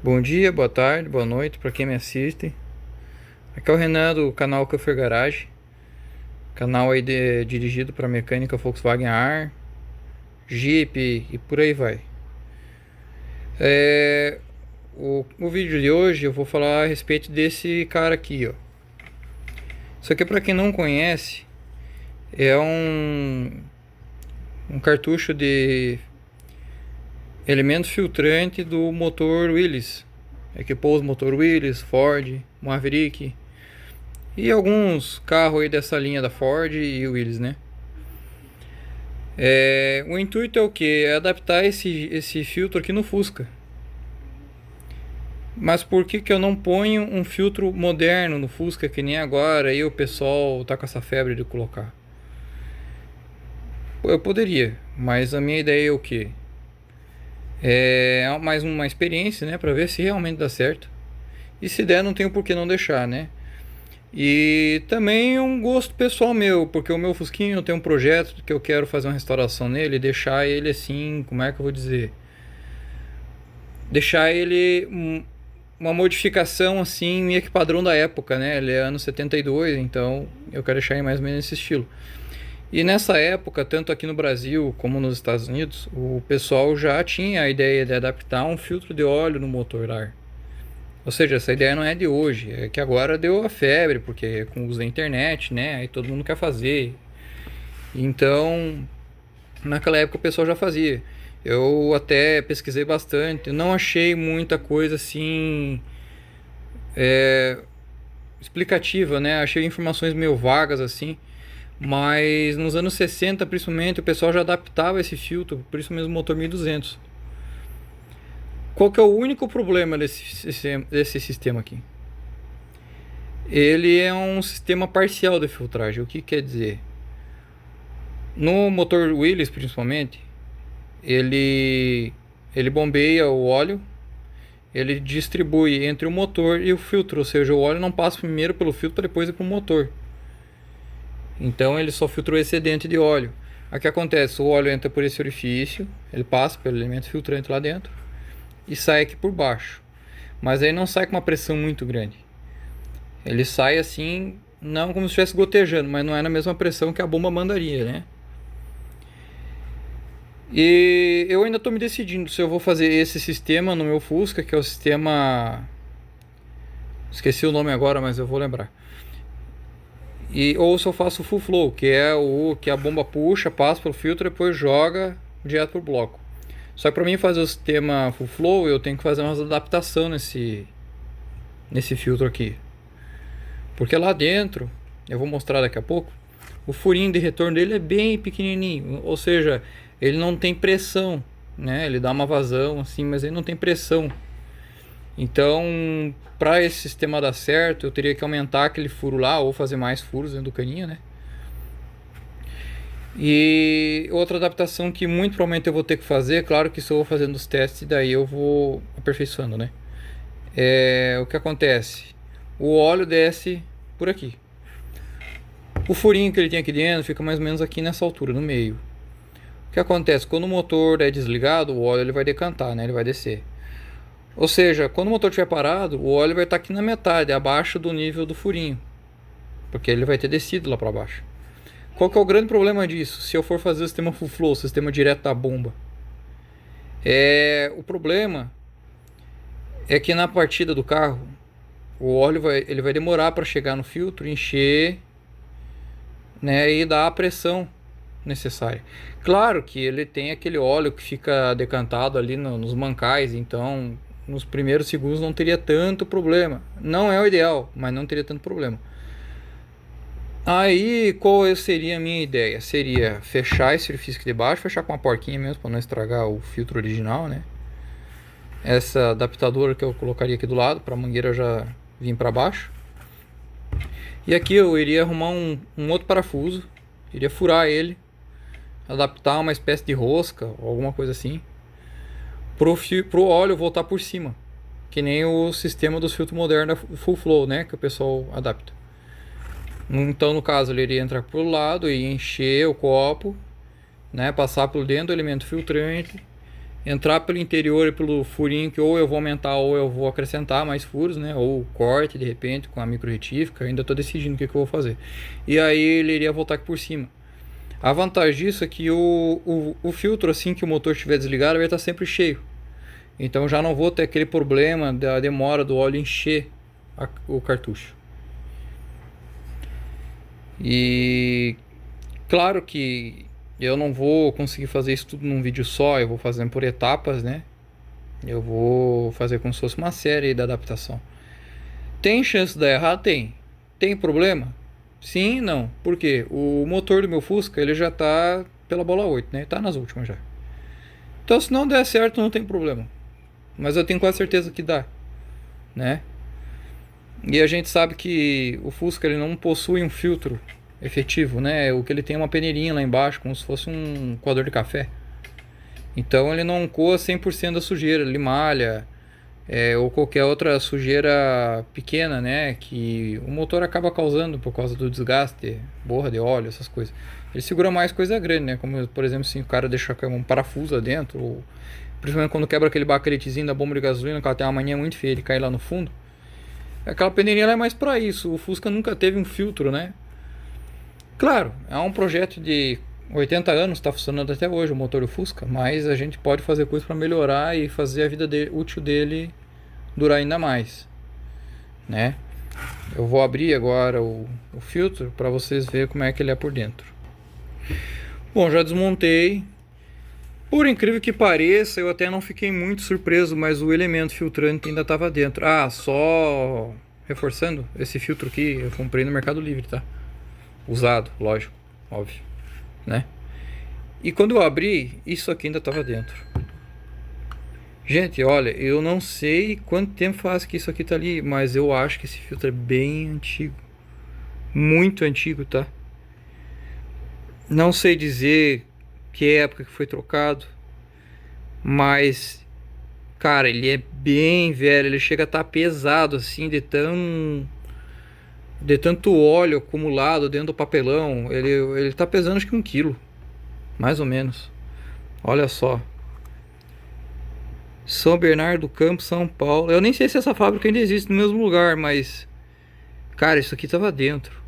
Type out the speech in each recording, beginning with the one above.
Bom dia, boa tarde, boa noite para quem me assiste. Aqui é o Renan do canal Café Garage, canal aí dirigido para mecânica Volkswagen AR, Jeep e por aí vai. É, o vídeo de hoje eu vou falar a respeito desse cara aqui, ó. Isso aqui, para quem não conhece, é um cartucho de elemento filtrante do motor Willys. Equipou os motor Willys, Ford, Maverick e alguns carros aí dessa linha da Ford e Willys, né? O intuito é o que? É adaptar esse filtro aqui no Fusca. Mas por que eu não ponho um filtro moderno no Fusca, que nem agora aí o pessoal tá com essa febre de colocar? Eu poderia, mas a minha ideia é o que? É mais uma experiência, né? Pra ver se realmente dá certo. E se der, não tenho por que não deixar, né? E também um gosto pessoal meu, porque o meu Fusquinha eu tenho um projeto que eu quero fazer uma restauração nele, deixar ele assim, como é que eu vou dizer? Deixar ele uma modificação assim, meio que padrão da época, né? Ele é ano 72, então eu quero deixar ele mais ou menos nesse estilo. E nessa época, tanto aqui no Brasil como nos Estados Unidos, o pessoal já tinha a ideia de adaptar um filtro de óleo no motor a ar. Ou seja, essa ideia não é de hoje, é que agora deu a febre, porque com o uso da internet, né? Aí todo mundo quer fazer. Então, naquela época o pessoal já fazia. Eu até pesquisei bastante, não achei muita coisa assim explicativa, né? Achei informações meio vagas assim, mas nos anos 60 principalmente o pessoal já adaptava esse filtro, por isso mesmo o motor 1200. Qual que é o único problema desse sistema aqui? Ele é um sistema parcial de filtragem. O que quer dizer? No motor Willys, principalmente, ele bombeia o óleo, ele distribui entre o motor e o filtro, ou seja, o óleo não passa primeiro pelo filtro para depois ir para o motor. Então ele só filtra o excedente de óleo. O que acontece? O óleo entra por esse orifício, ele passa pelo elemento filtrante lá dentro e sai aqui por baixo. Mas aí não sai com uma pressão muito grande. Ele sai assim, não como se estivesse gotejando, mas não é na mesma pressão que a bomba mandaria, né? E eu ainda estou me decidindo se eu vou fazer esse sistema no meu Fusca, que é o sistema. Esqueci o nome agora, mas eu vou lembrar. Ou se eu faço full flow, que é o que a bomba puxa, passa pelo filtro e depois joga direto pro bloco. Só que para mim fazer o sistema full flow, eu tenho que fazer uma adaptação nesse filtro aqui. Porque lá dentro, eu vou mostrar daqui a pouco, o furinho de retorno dele é bem pequenininho, ou seja, ele não tem pressão, né? Ele dá uma vazão assim, mas ele não tem pressão. Então, para esse sistema dar certo, eu teria que aumentar aquele furo lá ou fazer mais furos dentro do caninho, né? E outra adaptação que muito provavelmente eu vou ter que fazer, claro que isso eu vou fazendo os testes e daí eu vou aperfeiçoando, né? O que acontece? O óleo desce por aqui. O furinho que ele tem aqui dentro fica mais ou menos aqui nessa altura, no meio. O que acontece? Quando o motor é desligado, o óleo ele vai decantar, né? Ele vai descer. Ou seja, quando o motor estiver parado, o óleo vai estar aqui na metade, abaixo do nível do furinho. Porque ele vai ter descido lá para baixo. Qual que é o grande problema disso? Se eu for fazer o sistema full flow, o sistema direto da bomba. O problema é que na partida do carro, o óleo ele vai demorar para chegar no filtro, encher, né, e dar a pressão necessária. Claro que ele tem aquele óleo que fica decantado ali nos mancais, então nos primeiros segundos não teria tanto problema. Não é o ideal, mas não teria tanto problema. Aí, qual seria a minha ideia? Seria fechar esse orifício aqui de baixo, fechar com uma porquinha mesmo, para não estragar o filtro original, né? Essa adaptadora que eu colocaria aqui do lado, para a mangueira já vir para baixo. E aqui eu iria arrumar um outro parafuso, iria furar ele, adaptar uma espécie de rosca, ou alguma coisa assim, pro óleo voltar por cima, que nem o sistema dos filtros modernos da Full Flow, né, que o pessoal adapta. Então, no caso, ele iria entrar pro lado e encher o copo, né, passar por dentro do elemento filtrante entrar pelo interior e pelo furinho, que ou eu vou aumentar ou eu vou acrescentar mais furos, né? Ou corte de repente com a micro retífica, ainda estou decidindo o que eu vou fazer. E aí ele iria voltar aqui por cima. A vantagem disso é que o filtro, assim que o motor estiver desligado, vai estar sempre cheio. Então já não vou ter aquele problema da demora do óleo encher o cartucho. E claro que eu não vou conseguir fazer isso tudo num vídeo só, eu vou fazendo por etapas, né? Eu vou fazer como se fosse uma série da adaptação. Tem chance de dar errado? Tem. Tem problema? Sim e não. Por quê? O motor do meu Fusca, ele já tá pela bola 8, né? Tá nas últimas já. Então se não der certo, não tem problema. Mas eu tenho quase certeza que dá, né? E a gente sabe que o Fusca ele não possui um filtro efetivo, né? O que ele tem é uma peneirinha lá embaixo, como se fosse um coador de café. Então ele não coa 100% da sujeira, ele malha, ou qualquer outra sujeira pequena, né? Que o motor acaba causando por causa do desgaste, borra de óleo, essas coisas. Ele segura mais coisa grande, né? Como por exemplo, se o cara deixar um parafuso lá dentro, ou principalmente quando quebra aquele bacretezinho da bomba de gasolina, que ela tem uma mania muito feia de cair lá no fundo. Aquela peneirinha é mais para isso. O Fusca nunca teve um filtro, né? Claro, é um projeto de 80 anos, está funcionando até hoje o motor do Fusca, mas a gente pode fazer coisas para melhorar e fazer a vida útil dele durar ainda mais, né? Eu vou abrir agora o filtro para vocês verem como é que ele é por dentro. Bom, já desmontei. Por incrível que pareça, eu até não fiquei muito surpreso, mas o elemento filtrante ainda estava dentro. Ah, só reforçando, esse filtro aqui eu comprei no Mercado Livre, tá? Usado, lógico, óbvio, né? E quando eu abri, isso aqui ainda estava dentro. Gente, olha, eu não sei quanto tempo faz que isso aqui tá ali, mas eu acho que esse filtro é bem antigo. Muito antigo, tá? Não sei dizer que época que foi trocado, mas cara, ele é bem velho, ele chega a estar pesado assim, de tanto óleo acumulado dentro do papelão. Ele tá pesando acho que 1 quilo, mais ou menos. Olha só, São Bernardo do Campo, São Paulo. Eu nem sei se essa fábrica ainda existe no mesmo lugar, mas cara, isso aqui tava dentro.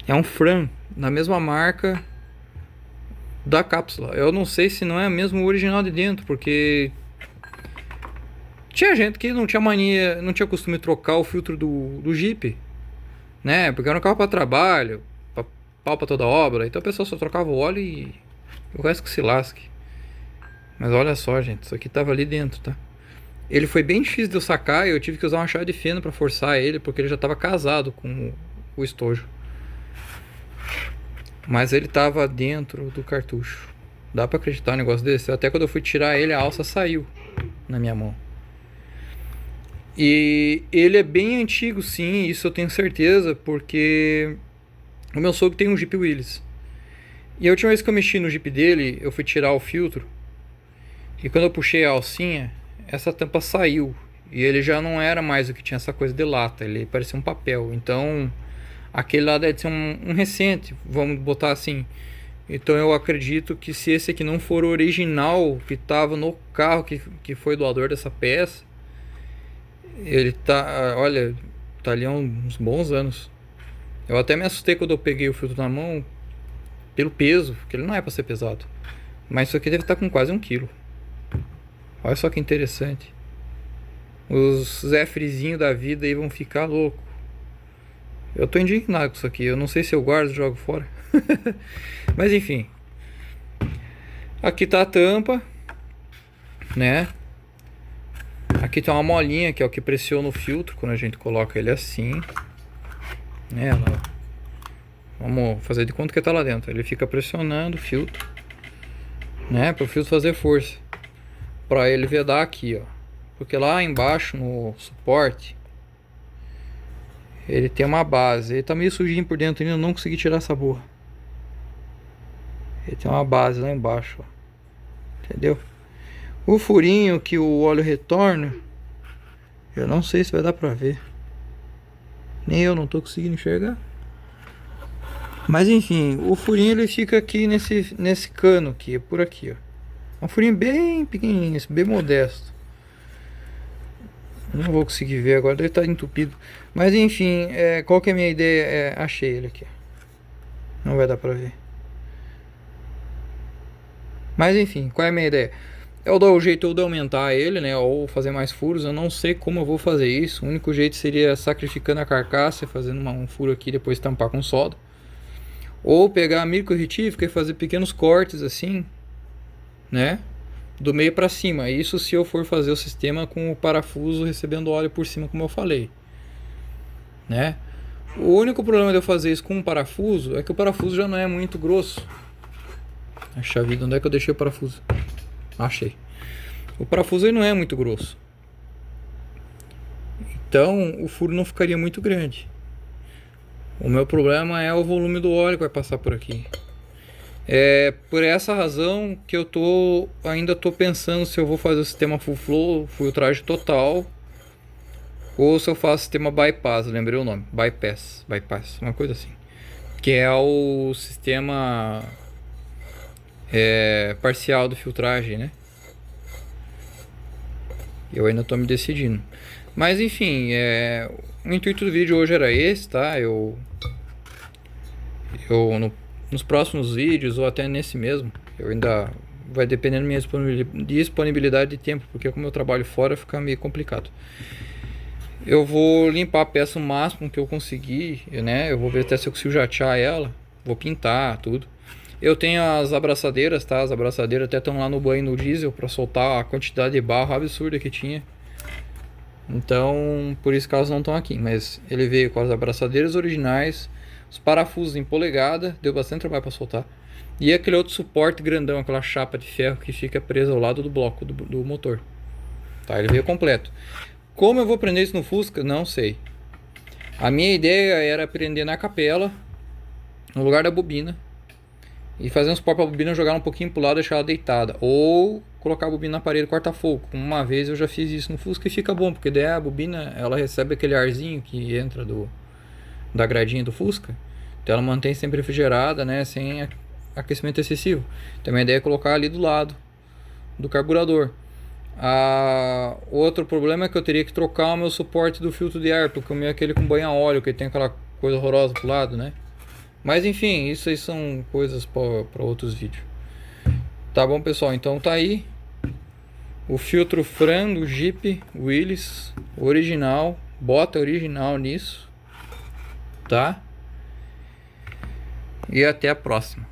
É um Fran, na mesma marca da cápsula. Eu não sei se não é mesmo o original de dentro, porque tinha gente que não tinha mania, não tinha costume de trocar o filtro do Jeep, né? Porque era um carro para trabalho, pau para toda obra. Então a pessoa só trocava o óleo e o resto que se lasque. Mas olha só, gente, isso aqui tava ali dentro, tá? Ele foi bem difícil de eu sacar e eu tive que usar uma chave de fenda para forçar ele, porque ele já estava casado com o estojo. Mas ele tava dentro do cartucho. Dá pra acreditar um negócio desse? Até quando eu fui tirar ele, a alça saiu na minha mão. E ele é bem antigo, sim, isso eu tenho certeza, porque o meu sogro tem um Jeep Willys. E a última vez que eu mexi no Jeep dele, eu fui tirar o filtro. E quando eu puxei a alcinha, essa tampa saiu. E ele já não era mais o que tinha essa coisa de lata, ele parecia um papel. Então aquele lá deve ser um recente, vamos botar assim. Então eu acredito que se esse aqui não for o original que estava no carro que foi doador dessa peça, ele tá, olha, tá ali há uns bons anos. Eu até me assustei quando eu peguei o filtro na mão pelo peso, porque ele não é para ser pesado. Mas isso aqui deve estar com quase 1 quilo. Olha só que interessante. Os Zé Frizinho da vida aí vão ficar louco. Eu tô indignado com isso aqui. Eu não sei se eu guardo ou jogo fora. Mas enfim. Aqui tá a tampa, né? Aqui tem uma molinha que é o que pressiona o filtro quando a gente coloca ele assim, né? Vamos fazer de conta que tá lá dentro. Ele fica pressionando o filtro, né? Para o filtro fazer força, para ele vedar aqui, ó. Porque lá embaixo no suporte ele tem uma base. Ele tá meio sujinho por dentro ainda, eu não consegui tirar essa borra. Ele tem uma base lá embaixo, ó. Entendeu? O furinho que o óleo retorna, eu não sei se vai dar pra ver. Nem eu não tô conseguindo enxergar. Mas enfim, o furinho ele fica aqui nesse cano aqui, por aqui, ó. Um furinho bem pequenininho, bem modesto. Não vou conseguir ver agora, deve estar entupido. Mas enfim, qual que é a minha ideia? Achei ele aqui. Não vai dar pra ver. Mas enfim, qual é a minha ideia? Eu dou o jeito de aumentar ele, né? Ou fazer mais furos. Eu não sei como eu vou fazer isso. O único jeito seria sacrificando a carcaça, fazendo um furo aqui, depois tampar com solda. Ou pegar a micro retífica e fazer pequenos cortes assim, né? Do meio para cima. Isso se eu for fazer o sistema com o parafuso recebendo óleo por cima, como eu falei, né? O único problema de eu fazer isso com um parafuso é que o parafuso já não é muito grosso. Puxa vida, onde é que eu deixei o parafuso? Achei. O parafuso ele não é muito grosso. Então o furo não ficaria muito grande. O meu problema é o volume do óleo que vai passar por aqui. É por essa razão que eu ainda tô pensando se eu vou fazer o sistema full flow, filtragem total, ou se eu faço o sistema bypass, lembrei o nome, bypass, uma coisa assim, que é o sistema parcial de filtragem, né? Eu ainda tô me decidindo. Mas enfim, o intuito do vídeo hoje era esse, tá? Nos próximos vídeos, ou até nesse mesmo, eu ainda vai dependendo da minha disponibilidade de tempo, porque como eu trabalho fora fica meio complicado. Eu vou limpar a peça o máximo que eu conseguir, né? Eu vou ver até se eu consigo jatear ela, vou pintar tudo. Eu tenho as abraçadeiras, tá? As abraçadeiras até estão lá no banho no diesel para soltar a quantidade de barro absurda que tinha. Então, por isso que elas não estão aqui, mas ele veio com as abraçadeiras originais, os parafusos em polegada, deu bastante trabalho para soltar. E aquele outro suporte grandão, aquela chapa de ferro que fica presa ao lado do bloco do motor. Tá, ele veio completo. Como eu vou prender isso no Fusca? Não sei. A minha ideia era prender na capela, no lugar da bobina, e fazer uns pop pra bobina, jogar um pouquinho pro lado e deixar ela deitada. Ou colocar a bobina na parede e cortar fogo. Uma vez eu já fiz isso no Fusca e fica bom, porque daí a bobina ela recebe aquele arzinho que entra da gradinha do Fusca. Então ela mantém sempre refrigerada, né, sem aquecimento excessivo. Então a minha ideia é colocar ali do lado do carburador. Outro problema é que eu teria que trocar o meu suporte do filtro de ar, porque o meu é aquele com banha óleo, que tem aquela coisa horrorosa pro lado, né? Mas enfim, isso aí são coisas para outros vídeos. Tá bom, pessoal? Então tá aí o filtro Fran do Jeep Willys original, bota original nisso, tá? E até a próxima.